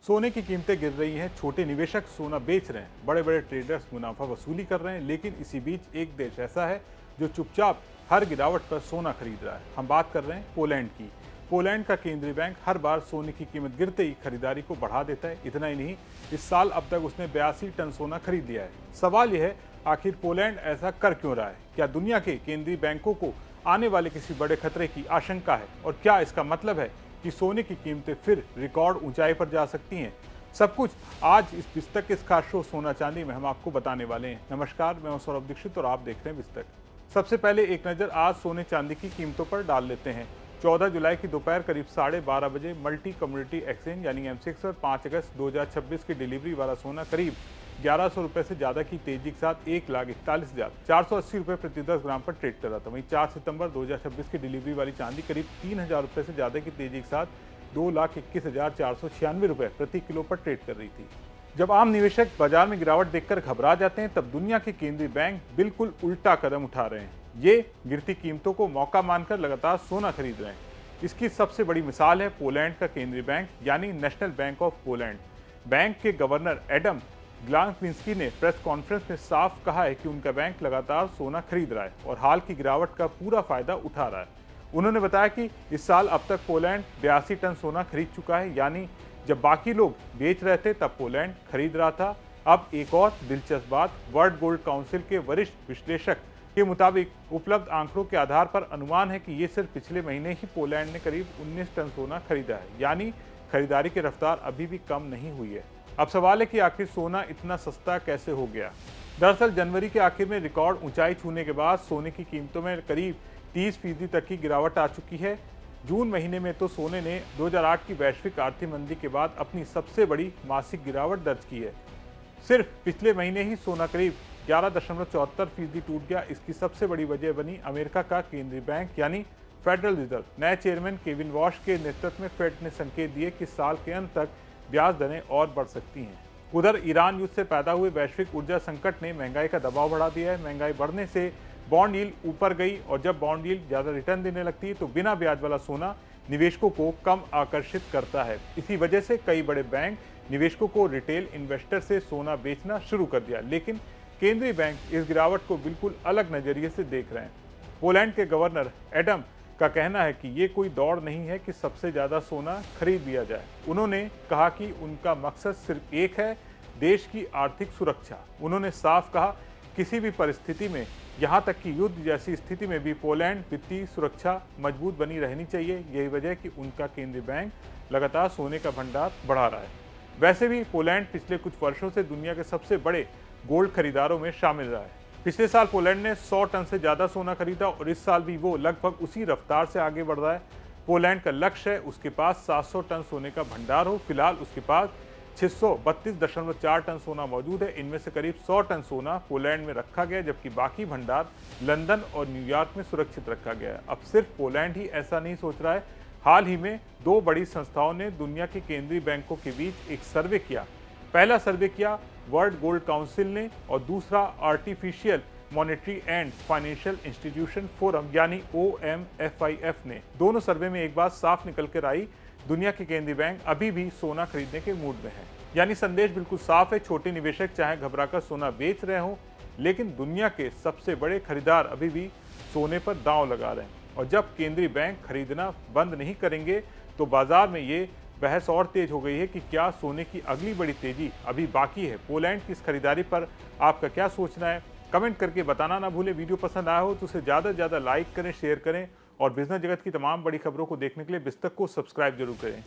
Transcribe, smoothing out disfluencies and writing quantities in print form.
सोने की कीमतें गिर रही हैं, छोटे निवेशक सोना बेच रहे हैं, बड़े बड़े ट्रेडर्स मुनाफा वसूली कर रहे हैं, लेकिन इसी बीच एक देश ऐसा है जो चुपचाप हर गिरावट पर सोना खरीद रहा है। हम बात कर रहे हैं पोलैंड की। पोलैंड का केंद्रीय बैंक हर बार सोने की कीमत गिरते ही खरीदारी को बढ़ा देता है। इतना ही नहीं, इस साल अब तक उसने 82 टन सोना खरीद लिया है। सवाल यह है, आखिर पोलैंड ऐसा कर क्यों रहा है? क्या दुनिया के केंद्रीय बैंकों को आने वाले किसी बड़े खतरे की आशंका है? और क्या इसका मतलब है कि सोने की कीमतें फिर रिकॉर्ड ऊंचाई पर जा सकती हैं? सब कुछ आज इस बिस्तक के इस खास शो सोना चांदी में हम आपको बताने वाले हैं। नमस्कार, मैं हूं सौरभ दीक्षित और आप देख रहे हैं बिस्तक। सबसे पहले एक नज़र आज सोने चांदी की कीमतों पर डाल लेते हैं। 14 जुलाई की दोपहर करीब 12:30 बजे मल्टी कम्युनिटी एक्सचेंज यानी एमसीएक्स पर 5 अगस्त 2026 की डिलीवरी वाला सोना करीब 1100 रुपये से ज़्यादा की तेजी के साथ 1,41,480 रुपये प्रति 10 ग्राम पर ट्रेड कर रहा था। वहीं 4 सितंबर 2026 की डिलीवरी वाली चांदी करीब 3,000 रुपये से ज़्यादा की तेजी के साथ 2,21,496 रुपये प्रति किलो पर ट्रेड कर रही थी। जब आम निवेशक बाजार में गिरावट देखकर घबरा जाते हैं, तब दुनिया के केंद्रीय बैंक बिल्कुल उल्टा कदम उठा रहे हैं। ये गिरती कीमतों को मौका मानकर लगातार सोना खरीद रहे हैं। इसकी सबसे बड़ी मिसाल है पोलैंड का केंद्रीय बैंक यानी national bank of Poland. Bank के गवर्नर एडम ग्लानस्किंस्की ने प्रेस कॉन्फ्रेंस में साफ कहा है कि उनका बैंक लगातार सोना खरीद रहा है और हाल की गिरावट का पूरा फायदा उठा रहा है। उन्होंने बताया कि इस साल अब तक पोलैंड 82 टन सोना खरीद चुका है, यानी जब बाकी लोग बेच रहे थे तब पोलैंड खरीद रहा था। अब एक और दिलचस्प बात, वर्ल्ड गोल्ड काउंसिल के वरिष्ठ विश्लेषक के मुताबिक उपलब्ध आंकड़ों के आधार पर अनुमान है कि ये सिर्फ पिछले महीने ही पोलैंड ने करीब 19 टन सोना खरीदा है, यानी खरीदारी की रफ्तार अभी भी कम नहीं हुई है। अब सवाल है कि आखिर सोना इतना सस्ता कैसे हो गया? दरअसल जनवरी के आखिर में रिकॉर्ड ऊंचाई छूने के बाद सोने की कीमतों में करीब 30% तक की गिरावट आ चुकी है। जून महीने में तो सोने ने 2008 की वैश्विक आर्थिक मंदी के बाद अपनी सबसे बड़ी मासिक गिरावट दर्ज की है। सिर्फ पिछले महीने ही सोना करीब 11.74% टूट गया। इसकी सबसे बड़ी वजह बनी अमेरिका का केंद्रीय बैंक यानी फेडरल रिजर्व। नए चेयरमैन केविन वॉश के नेतृत्व में फेड ने संकेत दिए कि साल के अंत तक ब्याज दरें और बढ़ सकती हैं। उधर ईरान युद्ध से पैदा हुए वैश्विक ऊर्जा संकट ने महंगाई का दबाव बढ़ा दिया है। महंगाई बढ़ने से बॉन्ड यील्ड ऊपर गई और जब बॉन्ड यील्ड ज़्यादा रिटर्न देने लगती है तो बिना ब्याज वाला सोना निवेशकों को कम आकर्षित करता है। इसी वजह से कई बड़े बैंक निवेशकों को रिटेल इन्वेस्टर से सोना बेचना शुरू कर दिया, लेकिन केंद्रीय बैंक इस गिरावट को बिल्कुल अलग नजरिए से देख रहे हैं। पोलैंड के गवर्नर एडम का कहना है कि ये कोई दौड़ नहीं है कि सबसे ज़्यादा सोना खरीद लिया जाए। उन्होंने कहा कि उनका मकसद सिर्फ एक है, देश की आर्थिक सुरक्षा। उन्होंने साफ कहा, किसी भी परिस्थिति में, यहाँ तक कि युद्ध जैसी स्थिति में भी पोलैंड वित्तीय सुरक्षा मजबूत बनी रहनी चाहिए। यही वजह है कि उनका केंद्रीय बैंक लगातार सोने का भंडार बढ़ा रहा है। वैसे भी पोलैंड पिछले कुछ वर्षों से दुनिया के सबसे बड़े गोल्ड खरीदारों में शामिल रहा है। पिछले साल पोलैंड ने 100 टन से ज़्यादा सोना खरीदा और इस साल भी वो लगभग उसी रफ्तार से आगे बढ़ रहा है। पोलैंड का लक्ष्य है उसके पास 700 टन सोने का भंडार हो। फिलहाल उसके पास 632.4 टन सोना मौजूद है। इनमें से करीब 100 टन सोना पोलैंड में रखा गया, जबकि बाकी भंडार लंदन और न्यूयॉर्क में सुरक्षित रखा गया है। अब सिर्फ पोलैंड ही ऐसा नहीं सोच रहा है। हाल ही में दो बड़ी संस्थाओं ने दुनिया के केंद्रीय बैंकों के बीच एक सर्वे किया। पहला सर्वे किया वर्ल्ड गोल्ड काउंसिल ने और दूसरा artificial monetary and financial institution forum यानी OMFIF ने। दोनों सर्वे में एक बात साफ निकल कर आई, दुनिया के केंद्रीय बैंक अभी भी सोना खरीदने के मूड में है। यानी संदेश बिल्कुल साफ है, छोटे निवेशक चाहे घबराकर सोना बेच रहे हों, लेकिन दुनिया के सबसे बड़े खरीदार अभी भी सोने पर दांव लगा रहे हैं। और जब केंद्रीय बैंक खरीदना बंद नहीं करेंगे तो बाजार में ये बहस और तेज हो गई है कि क्या सोने की अगली बड़ी तेजी अभी बाकी है। पोलैंड की इस खरीदारी पर आपका क्या सोचना है, कमेंट करके बताना ना भूलें। वीडियो पसंद आया हो तो उसे ज़्यादा से ज़्यादा लाइक करें, शेयर करें और बिजनेस जगत की तमाम बड़ी खबरों को देखने के लिए बिस्तक को सब्सक्राइब जरूर करें।